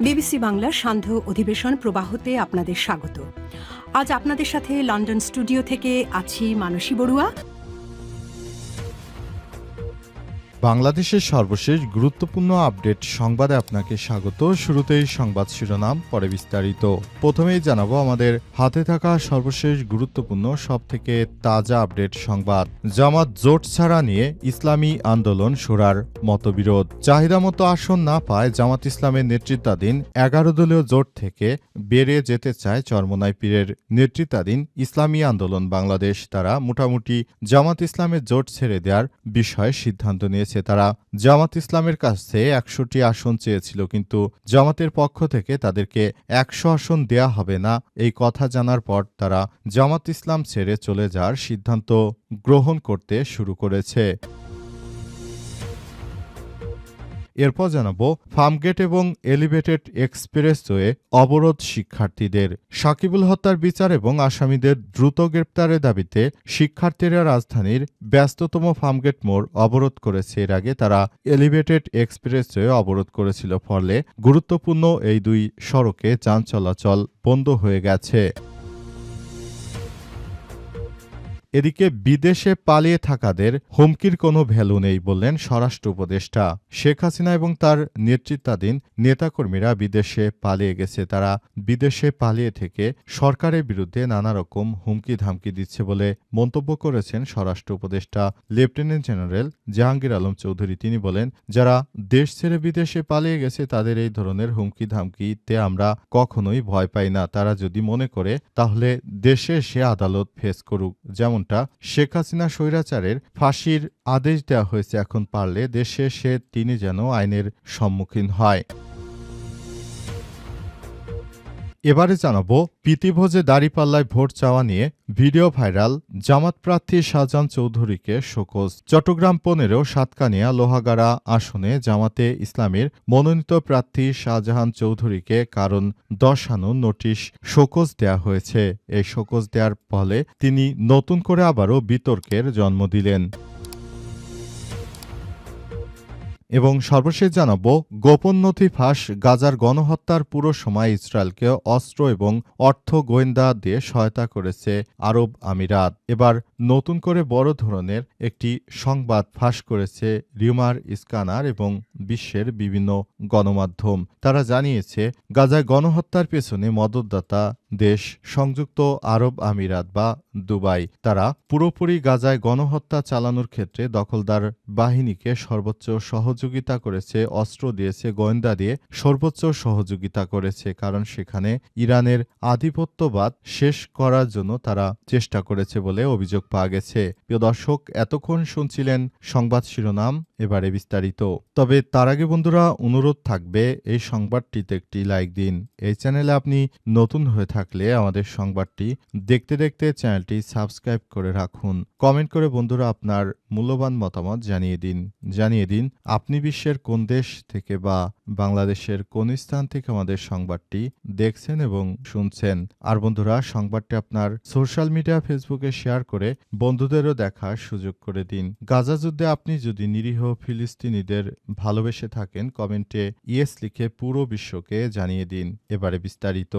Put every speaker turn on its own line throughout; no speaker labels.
BBC বাংলার সান্ধ্য অধিবেশন প্রবাহতে আপনাদের স্বাগত। আজ আপনাদের সাথে লন্ডন স্টুডিও থেকে আছি মানসী বড়ুয়া।
বাংলাদেশের সর্বশেষ গুরুত্বপূর্ণ আপডেট সংবাদে আপনাকে স্বাগত। শুরুতেই সংবাদ শিরোনাম, পরে বিস্তারিত। প্রথমেই জানাবো আমাদের হাতে থাকা সর্বশেষ গুরুত্বপূর্ণ সবথেকে তাজা আপডেট সংবাদ। জামাত জোট ছাড়া নিয়ে ইসলামী আন্দোলন শুরার মতবিরোধ। চাহিদা মতো আসন না পায় জামাত ইসলামের নেতৃত্বাধীন 11 দলীয় জোট থেকে বেরিয়ে যেতে চায় চরমোনাই পীরের নেতৃত্বাধীন ইসলামী আন্দোলন বাংলাদেশ। তারা মোটামুটি জামাত ইসলামের জোট ছেড়ে দেওয়ার বিষয়ে সিদ্ধান্ত নিয়েছে। তারা জামাত ইসলামের কাছে 100টি আসন চেয়েছিল, কিন্তু জামাতের পক্ষ থেকে তাদেরকে 100 আসন দেয়া হবে না এই কথা জানার পর তারা জামাত ইসলাম ছেড়ে চলে যাওয়ার সিদ্ধান্ত গ্রহণ করতে শুরু করেছে। এরপর জানাবো ফার্মগেট এবং এলিভেটেড এক্সপ্রেসওয়ে অবরোধ শিক্ষার্থীদের। সাকিবুল হত্যার বিচার এবং আসামিদের দ্রুত গ্রেপ্তারের দাবিতে শিক্ষার্থীরা রাজধানীর ব্যস্ততম ফার্মগেট মোড় অবরোধ করেছে। এর আগে তারা এলিভেটেড এক্সপ্রেসওয়ে অবরোধ করেছিল, ফলে গুরুত্বপূর্ণ এই দুই সড়কে যান চলাচল বন্ধ হয়ে গেছে। এদিকে বিদেশে পালিয়ে থাকাদের হুমকির কোনো ভ্যালু নেই বললেন স্বরাষ্ট্র উপদেষ্টা। শেখ হাসিনা এবং তার নেতৃত্বাধীন নেতাকর্মীরা বিদেশে পালিয়ে গেছে। তারা বিদেশে পালিয়ে থেকে সরকারের বিরুদ্ধে নানা রকম হুমকি ধামকি দিচ্ছে বলে মন্তব্য করেছেন স্বরাষ্ট্র উপদেষ্টা লেফটেন্যান্ট জেনারেল জাহাঙ্গীর আলম চৌধুরী। তিনি বলেন, যারা দেশ ছেড়ে বিদেশে পালিয়ে গেছে তাদের এই ধরনের হুমকি ধামকিতে আমরা কখনোই ভয় পাই না। তারা যদি মনে করে তাহলে দেশে এসে আদালত ফেস করুক। যেমন শেখ হাসিনা স্বৈরাচারের ফাঁসির আদেশ দেওয়া হয়েছে, এখন পারলে দেশে এসে তিনি যেন আইনের সম্মুখীন হয়। এবারে জানাবো প্রীতিভোজে দাঁড়িপাল্লায় ভোট চাওয়া নিয়ে ভিডিও ভাইরাল জামাত প্রার্থী শাহজাহান চৌধুরীকে শোকজ। চট্টগ্রাম 15 সাতকানিয়া লোহাগাড়া আসনে জামাতে ইসলামীর মনোনীত প্রার্থী শাহজাহান চৌধুরীকে কারণ দর্শানোর নোটিশ শোকজ দেয়া হয়েছে। এই শোকজ দেওয়ার ফলে তিনি নতুন করে আবারও বিতর্কের জন্ম দিলেন। এবং সর্বশেষ জানাবো গোপন নথি ফাঁস, গাজার গণহত্যার পুরো সময় ইসরায়েলকে অস্ত্র এবং অর্থ গোয়েন্দা দিয়ে সহায়তা করেছে আরব আমিরাত। এবার নতুন করে বড় ধরনের একটি সংবাদ ফাঁস করেছে রিউমার স্ক্যানার এবং বিশ্বের বিভিন্ন গণমাধ্যম। তারা জানিয়েছে গাজায় গণহত্যার পেছনে মদতদাতা দেশ সংযুক্ত আরব আমিরাত বা দুবাই। তারা পুরোপুরি গাজায় গণহত্যা চালানোর ক্ষেত্রে দখলদার বাহিনীকে সর্বোচ্চ সহযোগিতা করেছে, অস্ত্র দিয়েছে, গোয়েন্দা দিয়ে সর্বোচ্চ সহযোগিতা করেছে, কারণ সেখানে ইরানের আধিপত্যবাদ শেষ করার জন্য তারা চেষ্টা করেছে বলে অভিযোগ পাওয়া গেছে। প্রিয় দর্শক, এতক্ষণ শুনছিলেন সংবাদ শিরোনাম, এবারে বিস্তারিত। তবে তার আগে বন্ধুরা অনুরোধ থাকবে এই সংবাদটিতে একটি লাইক দিন। এই চ্যানেলে আপনি নতুন হয়ে থাকলে আমাদের সংবাদটি দেখতে দেখতে চ্যানেলটি সাবস্ক্রাইব করে রাখুন। কমেন্ট করে বন্ধুরা আপনার মূল্যবান মতামত জানিয়ে দিন আপনি বিশ্বের কোন দেশ থেকে বা বাংলাদেশের কোন স্থান থেকে আমাদের সংবাদটি দেখছেন এবং শুনছেন। আর বন্ধুরা, সংবাদটি আপনার সোশ্যাল মিডিয়া ফেসবুকে শেয়ার করে বন্ধুদেরও দেখার সুযোগ করে দিন। গাজা যুদ্ধে আপনি যদি নিরীহ ফিলিস্তিনিদের ভালোবেসে থাকেন, কমেন্টে ইয়েস লিখে পুরো বিশ্বকে জানিয়ে দিন। এবারে বিস্তারিত।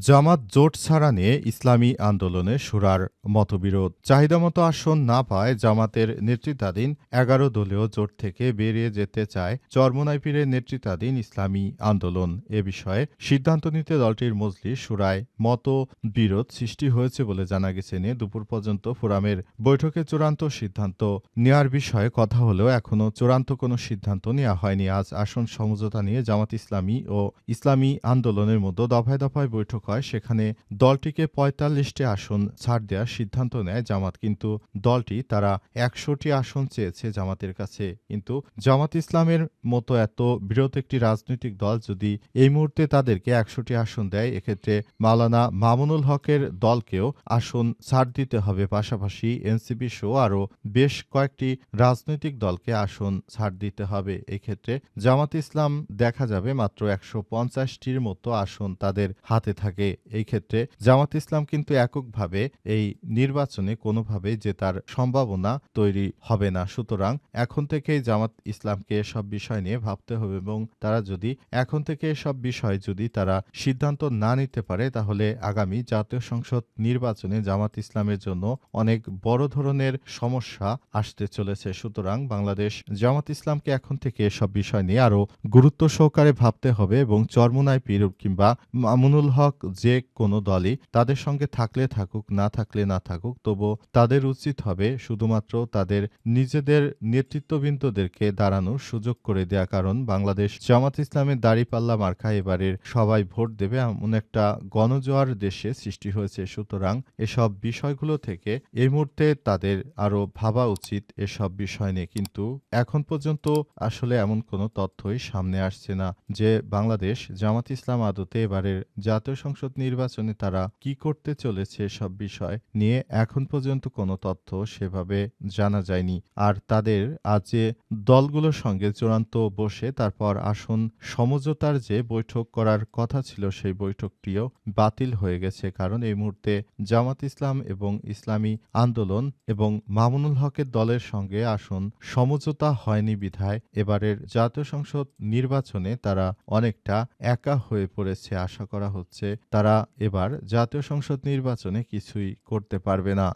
জামাত জোট ছাড়া নিয়ে ইসলামী আন্দোলনে শুরার মতবিরোধ। চাহিদামতো আসন না পায় জামাতের নেতৃত্বাধীন 11 দলীয় জোট থেকে বেরিয়ে যেতে চায় চরমোনাই পীরের নেতৃত্বাধীন ইসলামী আন্দোলন। এ বিষয়ে সিদ্ধান্ত নিতে দলটির মজলিস শুরায় মতবিরোধ সৃষ্টি হয়েছে বলে জানা গেছে। নিয়ে দুপুর পর্যন্ত ফোরামের বৈঠকে চূড়ান্ত সিদ্ধান্ত নেওয়ার বিষয়ে কথা হলেও এখনও চূড়ান্ত কোনো সিদ্ধান্ত নেওয়া হয়নি। আজ আসন সমঝোতা নিয়ে জামাত ইসলামী ও ইসলামী আন্দোলনের মধ্যে দফায় দফায় বৈঠক হয়। সেখানে দলটিকে 45টি আসন ছাড় দেওয়ার সিদ্ধান্ত নেয় জামাত, কিন্তু দলটি তারা 100টি আসন চেয়েছে জামাতের কাছে। কিন্তু জামাত ইসলামের মতো এত বৃহৎ একটি রাজনৈতিক দল যদি এই মুহূর্তে তাদেরকে 100টি আসন দেয়, এক্ষেত্রে মাওলানা মামুনুল হকের দলকেও আসন ছাড় দিতে হবে। পাশাপাশি এনসিপি সহ আরও বেশ কয়েকটি রাজনৈতিক দলকে আসন ছাড় দিতে হবে। এক্ষেত্রে জামাত ইসলাম দেখা যাবে মাত্র 150টির মতো আসন তাদের হাতে থাকে। থাকে। এই ক্ষেত্রে জামাত ইসলাম কিন্তু এককভাবে এই নির্বাচনে কোনোভাবেই জেতার সম্ভাবনা তৈরি হবে না। সুতরাং এখন থেকেই জামাত ইসলামকে এসব বিষয় নিয়ে ভাবতে হবে এবং তারা যদি এখন থেকে এসব বিষয় যদি তারা সিদ্ধান্ত না নিতে পারে তাহলে আগামী জাতীয় সংসদ নির্বাচনে জামাত ইসলামের জন্য অনেক বড় ধরনের সমস্যা আসতে চলেছে। সুতরাং বাংলাদেশ জামাত ইসলামকে এখন থেকে এসব বিষয় নিয়ে আরো গুরুত্ব সহকারে ভাবতে হবে এবং চরমোনাই পীর কিংবা মামুনুল হক যে কোনো দলই তাদের সঙ্গে থাকলে থাকুক, না থাকলে না থাকুক, তবু তাদের উচিত হবে শুধুমাত্র তাদের নিজেদের নেতৃত্ববৃন্দদেরকে দাঁড়ানোর সুযোগ করে দেয়া। কারণ বাংলাদেশ জামাত ইসলামের দাঁড়িপাল্লা মার্কা এবারের সবাই ভোট দেবে এমন একটা গণজোয়ার দেশে সৃষ্টি হয়েছে। সুতরাং এসব বিষয়গুলো থেকে এই মুহূর্তে তাদের আরো ভাবা উচিত এসব বিষয় নিয়ে। কিন্তু এখন পর্যন্ত আসলে এমন কোনো তথ্যই সামনে আসছে না যে বাংলাদেশ জামাত ইসলাম আদতে এবারের জাতীয় সংসদ নির্বাচনে তারা কি করতে চলেছে এসব বিষয় নিয়ে এখন পর্যন্ত কোনো তথ্য সেভাবে জানা যায়নি। আর তাদের আজ যে দলগুলোর সঙ্গে চূড়ান্ত বসে তারপর আসন সমঝোতার যে বৈঠক করার কথা ছিল সেই বৈঠকটিও বাতিল হয়ে গেছে। কারণ এই মুহূর্তে জামাত ইসলাম এবং ইসলামী আন্দোলন এবং মামুনুল হকের দলের সঙ্গে আসন সমঝোতা হয়নি বিধায় এবারের জাতীয় সংসদ নির্বাচনে তারা অনেকটা একা হয়ে পড়েছে। আশা করা হচ্ছে তারা এবার জাতীয় সংসদ নির্বাচনে কিছুই করতে পারবে না।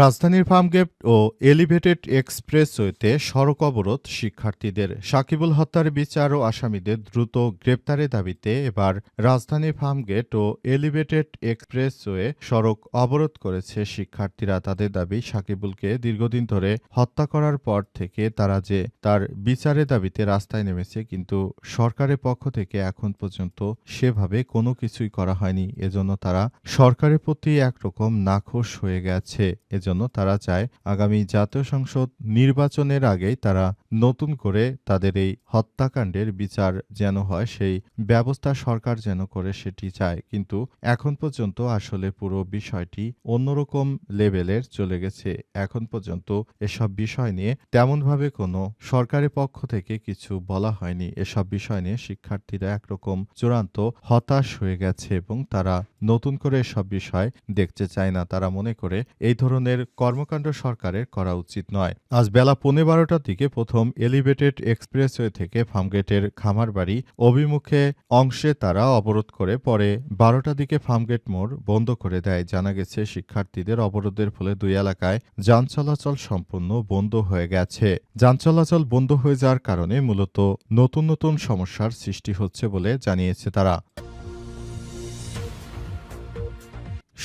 রাজধানীর ফার্মগেট ও এলিভেটেড এক্সপ্রেসওয়েতে সড়ক অবরোধ শিক্ষার্থীদের। সাকিবুল হত্যার বিচার ও আসামিদের দ্রুত গ্রেপ্তারের দাবিতে এবার রাজধানীর ফার্মগেট ও এলিভেটেড এক্সপ্রেসওয়ে সড়ক অবরোধ করেছে শিক্ষার্থীরা। তাদের দাবি, সাকিবুলকে দীর্ঘদিন ধরে হত্যা করার পর থেকে তারা যে তার বিচারের দাবিতে রাস্তায় নেমেছে, কিন্তু সরকারের পক্ষ থেকে এখন পর্যন্ত সেভাবে কোনো কিছুই করা হয়নি। এজন্য তারা সরকারের প্রতি একরকম নাখোশ হয়ে গেছে। এজন্য তারা চায় আগামী জাতীয় সংসদ নির্বাচনের আগেই তারা নতুন করে তাদের এই হত্যাকাণ্ডের বিচার যেন হয় সেই ব্যবস্থা সরকার যেন করে সেটি চায়। কিন্তু এখন পর্যন্ত আসলে পুরো বিষয়টি অন্যরকম লেভেলের চলে গেছে। এখন পর্যন্ত এসব বিষয় নিয়ে তেমনভাবে কোনো সরকারের পক্ষ থেকে কিছু বলা হয়নি। এসব বিষয় নিয়ে শিক্ষার্থীরা একরকম চূড়ান্ত হতাশ হয়ে গেছে এবং তারা নতুন করে এসব বিষয় দেখতে চায় না। তারা মনে করে এই ধরনের কর্মকাণ্ড সরকারের করা উচিত নয়। আজ বেলা 12:15টার দিকে প্রথম এলিভেটেড এক্সপ্রেসওয়ে থেকে ফার্মগেটের খামারবাড়ি অভিমুখে অংশে তারা অবরোধ করে পরে 12টার দিকে ফার্মগেট মোড় বন্ধ করে দেয়। জানা গেছে শিক্ষার্থীদের অবরোধের ফলে দুই এলাকায় যান চলাচল সম্পূর্ণ বন্ধ হয়ে গেছে। যান চলাচল বন্ধ হয়ে যাওয়ার কারণে মূলত নতুন নতুন সমস্যার সৃষ্টি হচ্ছে বলে জানিয়েছে তারা।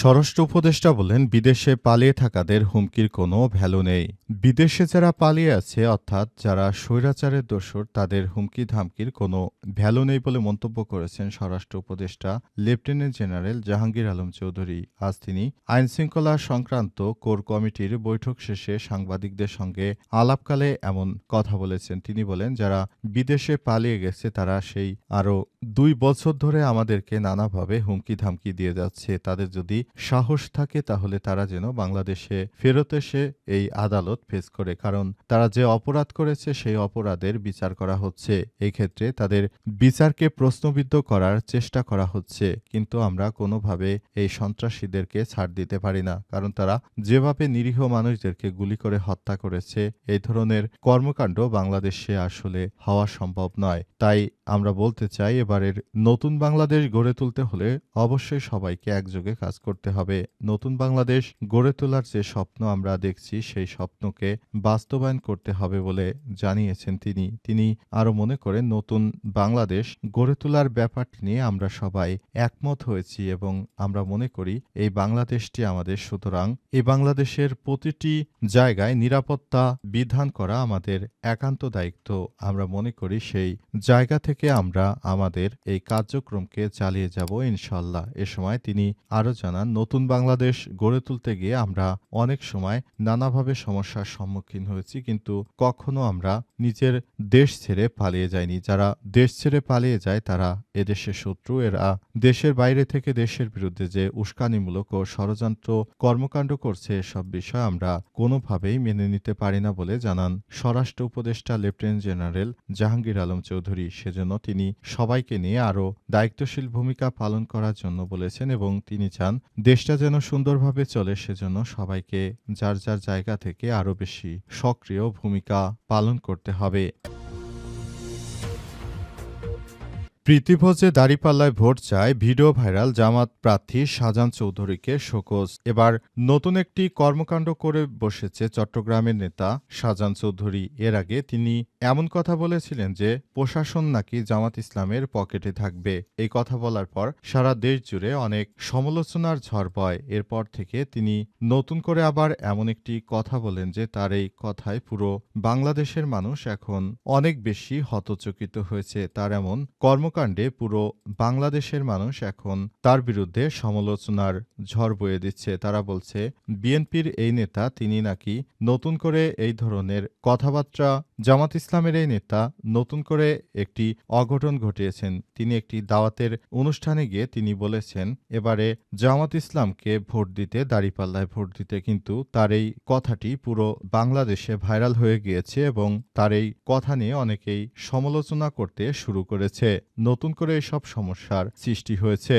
স্বরাষ্ট্র উপদেষ্টা বলেন, বিদেশে পালিয়ে থাকাদের হুমকির কোনো ভ্যালু নেই। বিদেশে যারা পালিয়ে আছে অর্থাৎ যারা স্বৈরাচারের দোসর তাদের হুমকি ধামকির কোনো ভ্যালু নেই বলে মন্তব্য করেছেন স্বরাষ্ট্র উপদেষ্টা লেফটেন্যান্ট জেনারেল জাহাঙ্গীর আলম চৌধুরী। আজ তিনি আইনশৃঙ্খলা সংক্রান্ত কোর কমিটির বৈঠক শেষে সাংবাদিকদের সঙ্গে আলাপকালে এমন কথা বলেছেন। তিনি বলেন, যারা বিদেশে পালিয়ে গেছে তারা সেই আরও 2 বছর ধরে আমাদেরকে নানাভাবে হুমকি ধামকি দিয়ে যাচ্ছে। তাদের যদি সাহস থাকে তাহলে তারা যেন বাংলাদেশে ফেরত এসে এই আদালত ফেস করে, কারণ তারা যে অপরাধ করেছে সেই অপরাধের বিচার করা হচ্ছে। এই ক্ষেত্রে তাদের বিচারকে প্রশ্নবিদ্ধ করার চেষ্টা করা হচ্ছে। কিন্তু আমরা কোনোভাবে এই সন্ত্রাসীদেরকে ছাড় দিতে পারি না, কারণ তারা যেভাবে নিরীহ মানুষদেরকে গুলি করে হত্যা করেছে এই ধরনের কর্মকাণ্ড বাংলাদেশে আসলে হওয়া সম্ভব নয়। তাই আমরা বলতে চাই, এবারের নতুন বাংলাদেশ গড়ে তুলতে হলে অবশ্যই সবাইকে একযোগে কাজ করতে হবে। নতুন বাংলাদেশ গড়ে তোলার যে স্বপ্ন আমরা দেখছি সেই স্বপ্নকে বাস্তবায়ন করতে হবে বলে জানিয়েছেন তিনি। তিনি আরো মনে করেন, নতুন বাংলাদেশ গড়ে তোলার ব্যাপারটি নিয়ে আমরা সবাই একমত হয়েছি এবং আমরা মনে করি এই বাংলাদেশটি আমাদের। সুতরাং এই বাংলাদেশের প্রতিটি জায়গায় নিরাপত্তা বিধান করা আমাদের একান্ত দায়িত্ব। আমরা মনে করি সেই জায়গা থেকে আমরা আমাদের এই কার্যক্রমকে চালিয়ে যাব ইনশাআল্লাহ। এ সময় তিনি আরো জানান, নতুন বাংলাদেশ গড়ে তুলতে গিয়ে আমরা অনেক সময় নানাভাবে সমস্যার সম্মুখীন হয়েছি, কিন্তু কখনো আমরা নিজের দেশ ছেড়ে পালিয়ে যাইনি। যারা দেশ ছেড়ে পালিয়ে যায় তারা এদেশের শত্রু। এরা দেশের বাইরে থেকে দেশের বিরুদ্ধে যে উস্কানিমূলক ও ষড়যন্ত্র কর্মকাণ্ড করছে এসব বিষয় আমরা কোনোভাবেই মেনে নিতে পারি না বলে জানান স্বরাষ্ট্র উপদেষ্টা লেফটেন্যান্ট জেনারেল জাহাঙ্গীর আলম চৌধুরী। সেজন্য তিনি সবাইকে সবাইকে নিয়ে আরও দায়িত্বশীল ভূমিকা পালন করার জন্য বলেছেন এবং তিনি চান দেশটা যেন সুন্দরভাবে চলে সেজন্য সবাইকে যার যার জায়গা থেকে আরও বেশি সক্রিয় ভূমিকা পালন করতে হবে। প্রীতিভোজে দাঁড়িপাল্লায় ভোট চায়, ভিডিও ভাইরাল জামাত প্রার্থী শাহজান চৌধুরীকে শোকজ। এবার নতুন একটি কর্মকাণ্ড করে বসেছে চট্টগ্রামের নেতা শাহজান চৌধুরী। এর আগে তিনি এমন কথা বলেছিলেন যে প্রশাসন নাকি জামাত ইসলামের পকেটে থাকবে। এই কথা বলার পর সারা দেশ জুড়ে অনেক সমালোচনার ঝড় বয়। এরপর থেকে তিনি নতুন করে আবার এমন একটি কথা বলেন যে তার এই কথায় পুরো বাংলাদেশের মানুষ এখন অনেক বেশি হতচকিত হয়েছে। তার এমন কর্মকাণ্ডে পুরো বাংলাদেশের মানুষ এখন তার বিরুদ্ধে সমালোচনার ঝড় বয়ে দিচ্ছে। তারা বলছে বিএনপির এই নেতা তিনি নাকি নতুন করে এই ধরনের কথাবার্তা, জামাত ইসলামের এই নেতা নতুন করে একটি অঘটন ঘটিয়েছেন। তিনি একটি দাওয়াতের অনুষ্ঠানে গিয়ে তিনি বলেছেন এবারে জামাত ইসলামকে ভোট দিতে, দাঁড়িপাল্লায় ভোট দিতে, কিন্তু তার এই কথাটি পুরো বাংলাদেশে ভাইরাল হয়ে গিয়েছে এবং তার এই কথা নিয়ে অনেকেই সমালোচনা করতে শুরু করেছে। নতুন করে এসব সমস্যার সৃষ্টি হয়েছে।